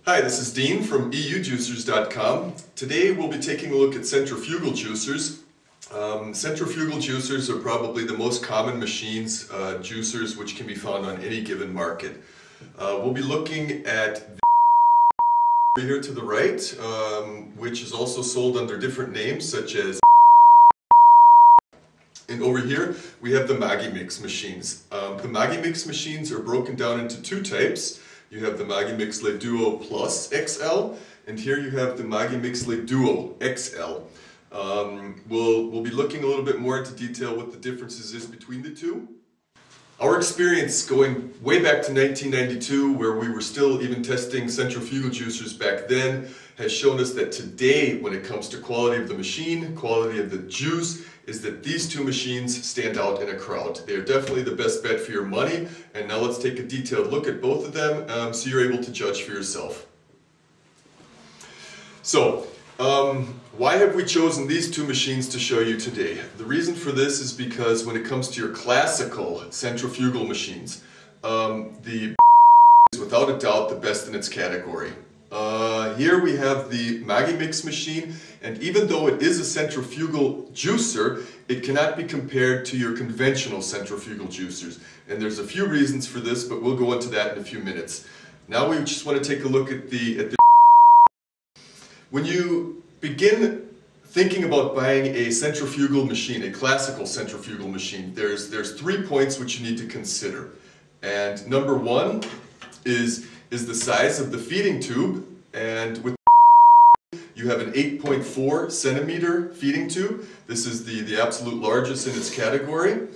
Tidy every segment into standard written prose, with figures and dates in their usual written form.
Hi, this is Dean from EUJUICERS.com. Today we'll be taking a look at centrifugal juicers. Centrifugal juicers are probably the most common machines, juicers, which can be found on any given market. We'll be looking at the here to the right, which is also sold under different names such as, and over here we have the Magimix machines. The Magimix machines are broken down into two types. You have the Magimix Le Duo Plus XL, and here you have the Magimix Le Duo XL. We'll be looking a little bit more into detail what the differences is between the two. Our experience going way back to 1992, where we were still even testing centrifugal juicers back then, has shown us that today, when it comes to quality of the machine, quality of the juice, is that these two machines stand out in a crowd. They are definitely the best bet for your money, and now let's take a detailed look at both of them so you're able to judge for yourself. So, why have we chosen these two machines to show you today? The reason for this is because when it comes to your classical centrifugal machines, the is without a doubt the best in its category. Here we have the Magimix machine, and even though it is a centrifugal juicer, it cannot be compared to your conventional centrifugal juicers. And there's a few reasons for this, but we'll go into that in a few minutes. Now we just want to take a look at the when you begin thinking about buying a centrifugal machine, a classical centrifugal machine, there's 3 points which you need to consider. And number one is the size of the feeding tube, and with you have an 8.4 centimeter feeding tube. This is the absolute largest in its category.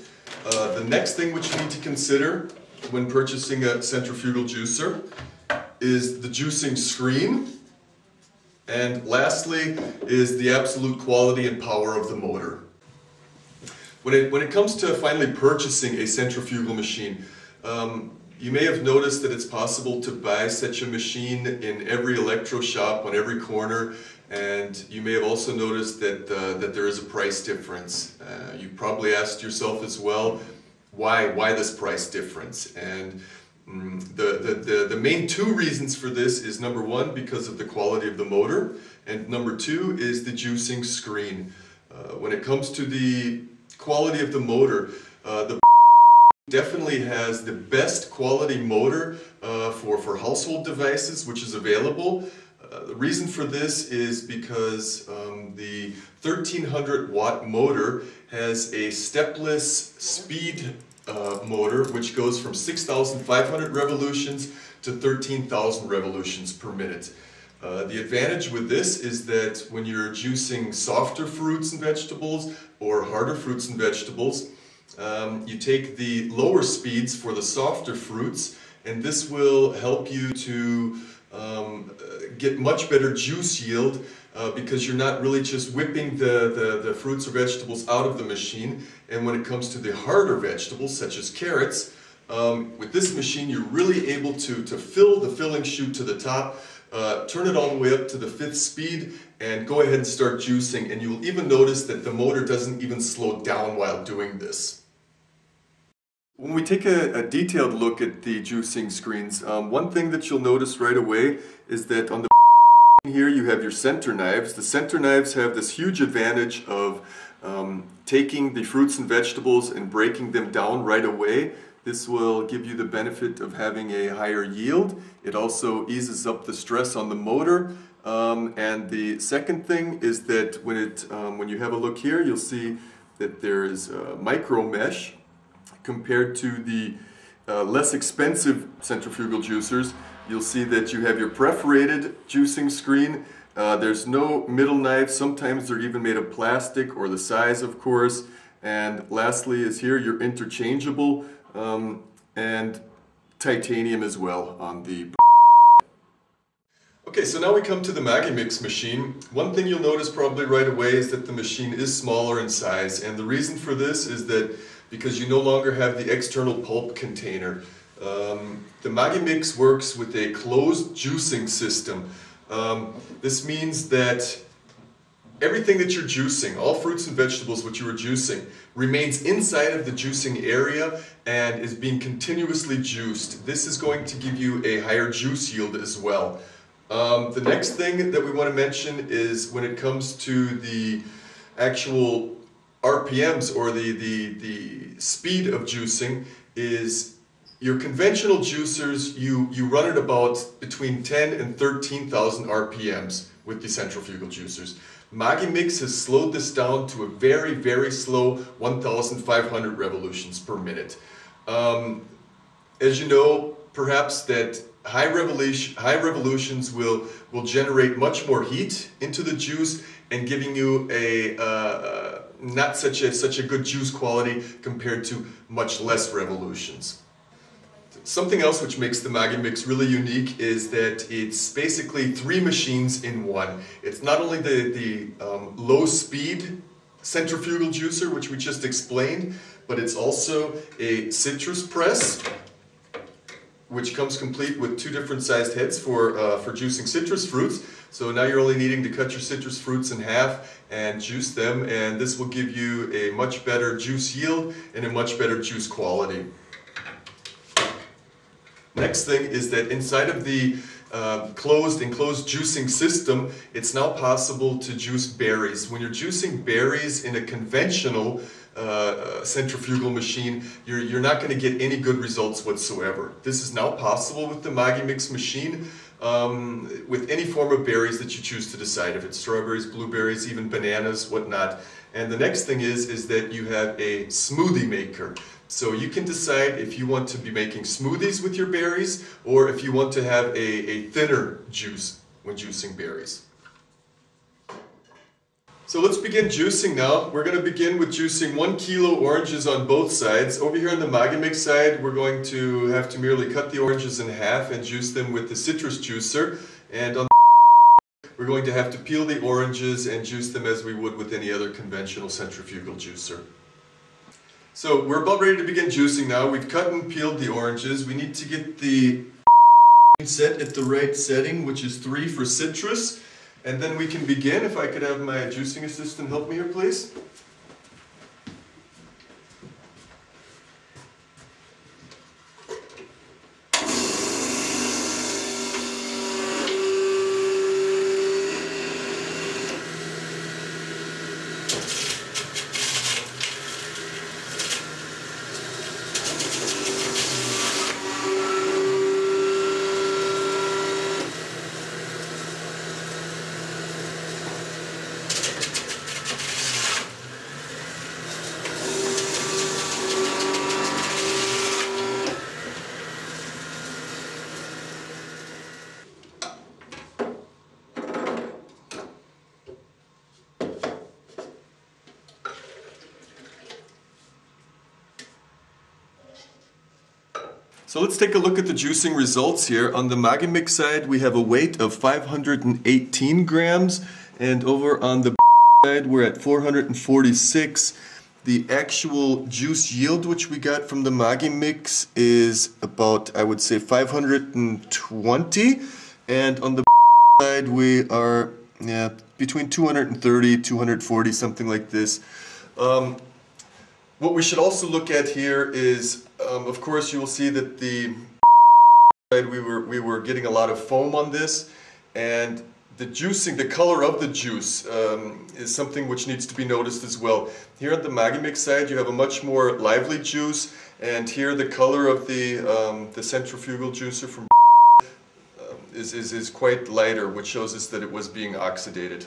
The next thing which you need to consider when purchasing a centrifugal juicer is the juicing screen. And lastly is the absolute quality and power of the motor. When it comes to finally purchasing a centrifugal machine, you may have noticed that it's possible to buy such a machine in every electro shop on every corner, and you may have also noticed that there is a price difference. You probably asked yourself as well, why this price difference? And the main two reasons for this is number one, because of the quality of the motor, and number two is the juicing screen. When it comes to the quality of the motor, the definitely has the best quality motor for household devices which is available. The reason for this is because the 1300 watt motor has a stepless speed motor which goes from 6,500 revolutions to 13,000 revolutions per minute. The advantage with this is that when you're juicing softer fruits and vegetables or harder fruits and vegetables, you take the lower speeds for the softer fruits, and this will help you to get much better juice yield because you're not really just whipping the fruits or vegetables out of the machine. And when it comes to the harder vegetables, such as carrots, with this machine you're really able to fill the filling chute to the top, turn it all the way up to the 5th speed, and go ahead and start juicing. And you'll even notice that the motor doesn't even slow down while doing this. When we take a detailed look at the juicing screens, one thing that you'll notice right away is that on the here you have your center knives. The center knives have this huge advantage of taking the fruits and vegetables and breaking them down right away. This will give you the benefit of having a higher yield. It also eases up the stress on the motor. And the second thing is that when you have a look here, you'll see that there is micro mesh compared to the less expensive centrifugal juicers. You'll see that you have your perforated juicing screen. There's no middle knife. Sometimes they're even made of plastic or the size, of course. And lastly is here your interchangeable and titanium as well on the. Okay, so now we come to the Magimix machine. One thing you'll notice probably right away is that the machine is smaller in size, and the reason for this is that because you no longer have the external pulp container. The Magimix works with a closed juicing system. This means that everything that you're juicing, all fruits and vegetables which you are juicing, remains inside of the juicing area and is being continuously juiced. This is going to give you a higher juice yield as well. The next thing that we want to mention is when it comes to the actual RPMs or the speed of juicing is your conventional juicers, you run at about between 10 and 13,000 RPMs with the centrifugal juicers. Magimix has slowed this down to a very, very slow 1,500 revolutions per minute. As you know, perhaps that high revolutions will generate much more heat into the juice and giving you a not such a good juice quality compared to much less revolutions. Something else which makes the Magimix really unique is that it's basically 3 machines in one. It's not only the low speed centrifugal juicer, which we just explained, but it's also a citrus press, which comes complete with 2 different sized heads for juicing citrus fruits. So now you're only needing to cut your citrus fruits in half and juice them, and this will give you a much better juice yield and a much better juice quality. Next thing is that inside of the enclosed juicing system, it's now possible to juice berries. When you're juicing berries in a conventional centrifugal machine, you're not going to get any good results whatsoever. This is now possible with the Magimix machine with any form of berries that you choose to decide, if it's strawberries, blueberries, even bananas, whatnot. And the next thing is that you have a smoothie maker. So you can decide if you want to be making smoothies with your berries or if you want to have a thinner juice when juicing berries. So let's begin juicing now. We're going to begin with juicing 1 kilo oranges on both sides. Over here on the Magimix side, we're going to have to merely cut the oranges in half and juice them with the citrus juicer. And on the we're going to have to peel the oranges and juice them as we would with any other conventional centrifugal juicer. So we're about ready to begin juicing now. We've cut and peeled the oranges. We need to get the set at the right setting, which is 3 for citrus. And then we can begin. If I could have my juicing assistant help me here, please. So let's take a look at the juicing results here. On the Magimix side, we have a weight of 518 grams, and over on the side, we're at 446. The actual juice yield which we got from the Magimix is about, I would say, 520, and on the side, we are between 230, 240, something like this. What we should also look at here is, of course, you will see that the we were getting a lot of foam on this, and the juicing, the color of the juice is something which needs to be noticed as well. Here at the Magimix side, you have a much more lively juice, and here the color of the centrifugal juicer from is quite lighter, which shows us that it was being oxidated.